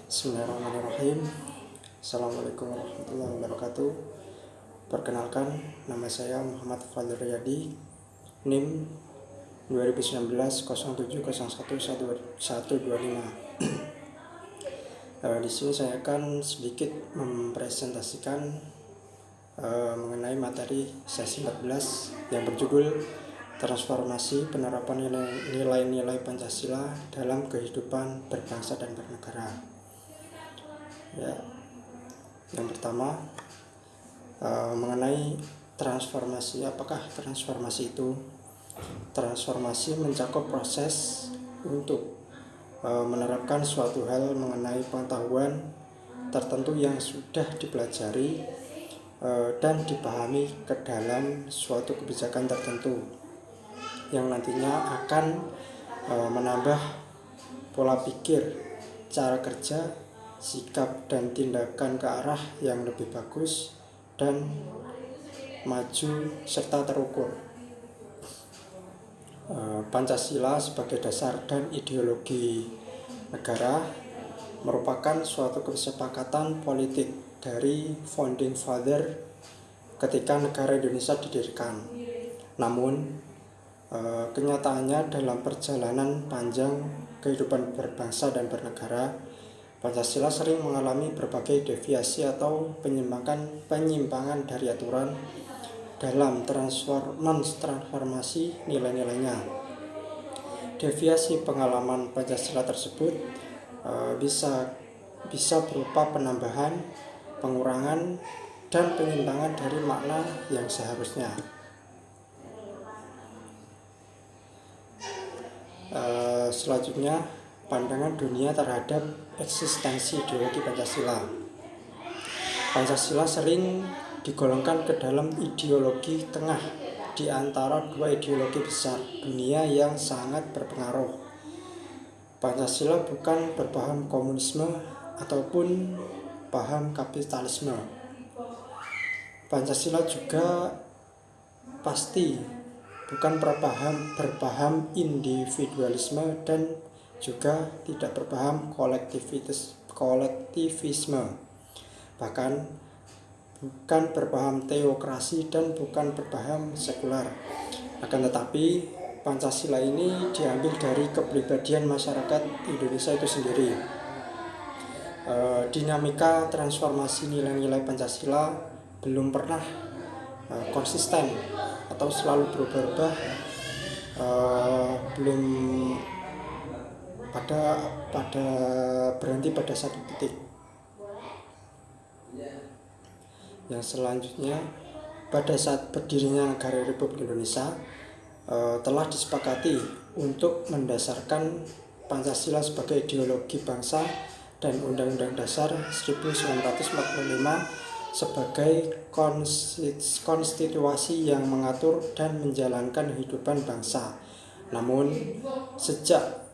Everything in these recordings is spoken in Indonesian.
Bismillahirrahmanirrahim. Assalamualaikum warahmatullahi wabarakatuh. Perkenalkan, nama saya Muhammad Fadil Riyadi, NIM 2019 07011125. Di sini saya akan sedikit mempresentasikan mengenai materi sesi 14 yang berjudul Transformasi Penerapan Nilai-nilai Pancasila dalam Kehidupan Berbangsa dan Bernegara. Ya, yang pertama mengenai transformasi. Apakah transformasi itu? Transformasi mencakup proses untuk menerapkan suatu hal mengenai pengetahuan tertentu yang sudah dipelajari dan dipahami ke dalam suatu kebijakan tertentu yang nantinya akan menambah pola pikir, cara kerja, sikap dan tindakan ke arah yang lebih bagus dan maju serta terukur. Pancasila sebagai dasar dan ideologi negara merupakan suatu kesepakatan politik dari founding father ketika negara Indonesia didirikan. Namun kenyataannya dalam perjalanan panjang kehidupan berbangsa dan bernegara, Pancasila sering mengalami berbagai deviasi atau penyimpangan dari aturan dalam transformasi nilai-nilainya. Deviasi pengalaman Pancasila tersebut bisa berupa penambahan, pengurangan, dan penyimpangan dari makna yang seharusnya. Selanjutnya, pandangan dunia terhadap eksistensi ideologi Pancasila. Pancasila sering digolongkan ke dalam ideologi tengah di antara dua ideologi besar dunia yang sangat berpengaruh. Pancasila bukan berpaham komunisme ataupun paham kapitalisme. Pancasila juga pasti bukan berpaham individualisme dan juga tidak berpaham kolektivisme. Bahkan bukan berpaham teokrasi dan bukan berpaham sekular. Akan tetapi Pancasila ini diambil dari kepribadian masyarakat Indonesia itu sendiri. Dinamika transformasi nilai-nilai Pancasila belum pernah konsisten atau selalu berubah-ubah, belum berhenti pada satu titik. Yang selanjutnya, pada saat berdirinya negara Republik Indonesia telah disepakati untuk mendasarkan Pancasila sebagai ideologi bangsa dan Undang-Undang Dasar 1945 sebagai konstitusi yang mengatur dan menjalankan kehidupan bangsa. Namun sejak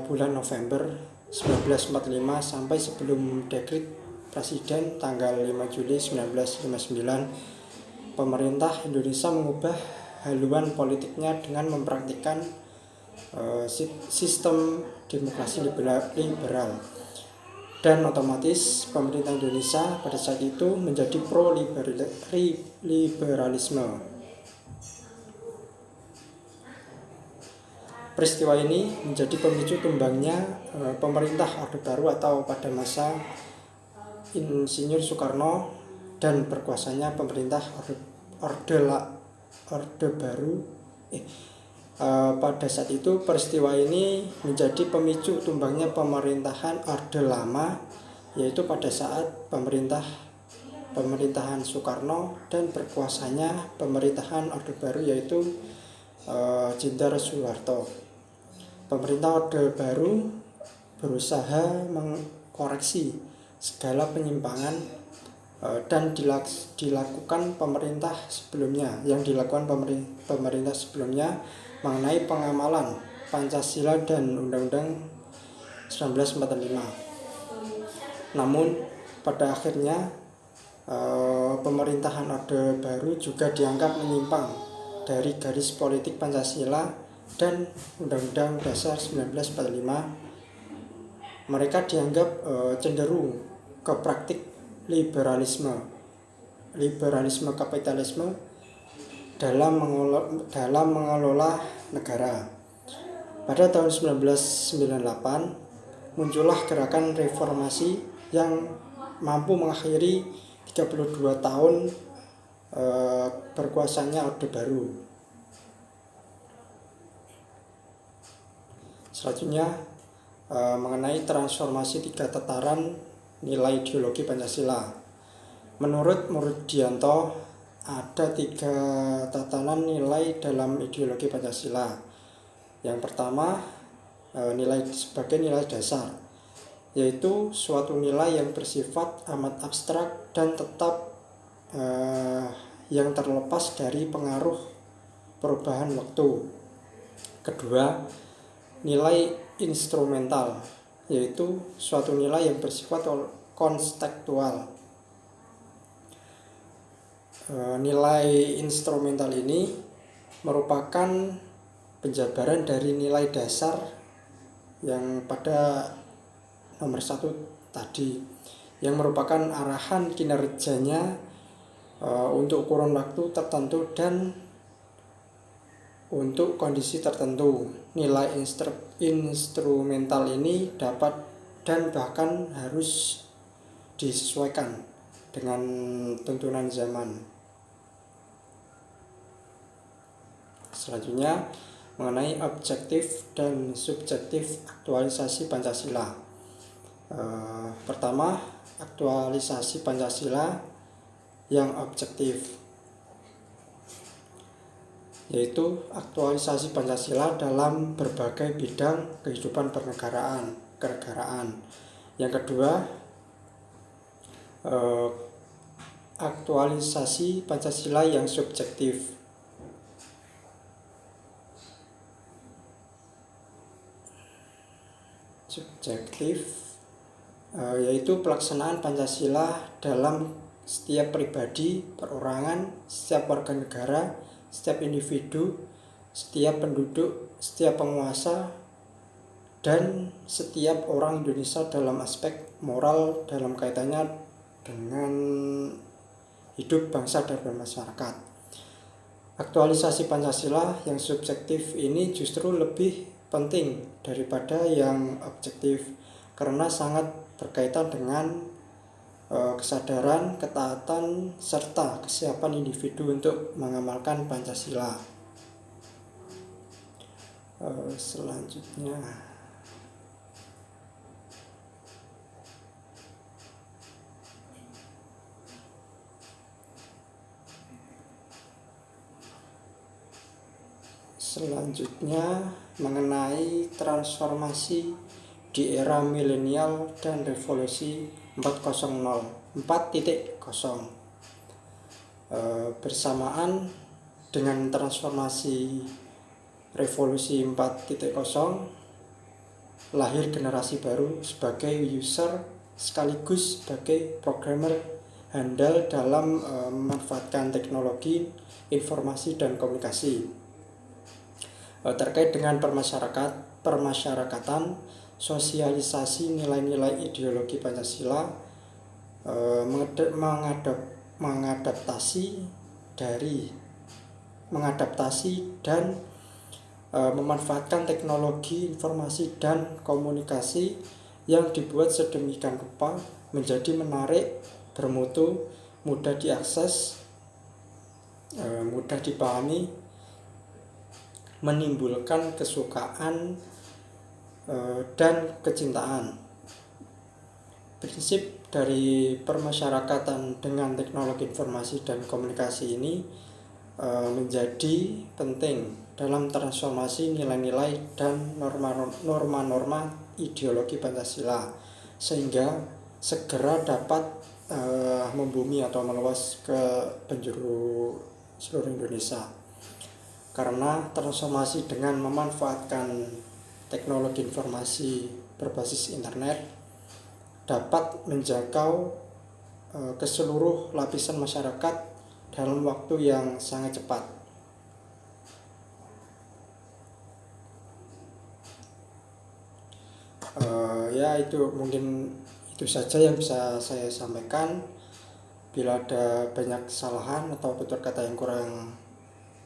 bulan November 1945 sampai sebelum dekret Presiden tanggal 5 Juli 1959, pemerintah Indonesia mengubah haluan politiknya dengan mempraktikkan sistem demokrasi liberal. Dan otomatis pemerintah Indonesia pada saat itu menjadi pro-liberalisme. Peristiwa ini menjadi pemicu tumbangnya pemerintah Orde Baru atau pada masa Insinyur Soekarno dan berkuasanya pemerintah Orde Baru. Pada saat itu peristiwa ini menjadi pemicu tumbangnya pemerintahan Orde Lama, yaitu pada saat pemerintahan Soekarno dan berkuasanya pemerintahan Orde Baru yaitu Jenderal Soeharto. Pemerintah Orde Baru berusaha mengkoreksi segala penyimpangan dan dilakukan pemerintah sebelumnya mengenai pengamalan Pancasila dan Undang-Undang 1945. Namun pada akhirnya pemerintahan Orde Baru juga dianggap menyimpang dari garis politik Pancasila dan Undang-Undang Dasar 1945 mereka dianggap cenderung ke praktik liberalisme kapitalisme dalam mengelola negara. Pada tahun 1998 muncullah gerakan reformasi yang mampu mengakhiri 32 tahun berkuasanya Orde Baru. Selanjutnya mengenai transformasi 3 tataran nilai ideologi Pancasila. Menurut Murdianto, ada 3 tatanan nilai dalam ideologi Pancasila. Yang pertama, nilai sebagai nilai dasar, yaitu suatu nilai yang bersifat amat abstrak dan tetap yang terlepas dari pengaruh perubahan waktu. Kedua, nilai instrumental, yaitu suatu nilai yang bersifat konstekstual. Nilai instrumental ini merupakan penjabaran dari nilai dasar yang pada nomor 1 tadi, yang merupakan arahan kinerjanya untuk kurun waktu tertentu dan untuk kondisi tertentu. Nilai instrumental ini dapat dan bahkan harus disesuaikan dengan tuntunan zaman. Selanjutnya mengenai objektif dan subjektif aktualisasi Pancasila. Pertama, aktualisasi Pancasila yang objektif, yaitu aktualisasi Pancasila dalam berbagai bidang kehidupan kenegaraan. Yang kedua, aktualisasi Pancasila yang subjektif, yaitu pelaksanaan Pancasila dalam setiap pribadi, perorangan, setiap warga negara, setiap individu, setiap penduduk, setiap penguasa, dan setiap orang Indonesia dalam aspek moral dalam kaitannya dengan hidup bangsa dan bermasyarakat. Aktualisasi Pancasila yang subjektif ini justru lebih penting daripada yang objektif karena sangat berkaitan dengan kesadaran, ketaatan, serta kesiapan individu untuk mengamalkan Pancasila. Selanjutnya mengenai transformasi di era milenial dan revolusi 4.0. Bersamaan dengan transformasi revolusi 4.0, lahir generasi baru sebagai user sekaligus sebagai programmer handal dalam memanfaatkan teknologi, informasi, dan komunikasi. Terkait dengan permasyarakatan, sosialisasi nilai-nilai ideologi Pancasila, mengadaptasi dan memanfaatkan teknologi informasi dan komunikasi yang dibuat sedemikian rupa menjadi menarik, bermutu, mudah diakses, mudah dipahami, menimbulkan kesukaan dan kecintaan. Prinsip dari permasyarakatan dengan teknologi informasi dan komunikasi ini menjadi penting dalam transformasi nilai-nilai dan norma-norma ideologi Pancasila sehingga segera dapat membumi atau meluas ke penjuru seluruh Indonesia. Karena transformasi dengan memanfaatkan teknologi informasi berbasis internet dapat menjangkau ke seluruh lapisan masyarakat dalam waktu yang sangat cepat. saya itu mungkin itu saja yang bisa saya sampaikan. Bila ada banyak kesalahan atau tutur kata yang kurang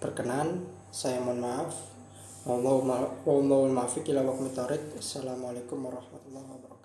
berkenan, saya mohon maaf. Assalamualaikum warahmatullahi wabarakatuh.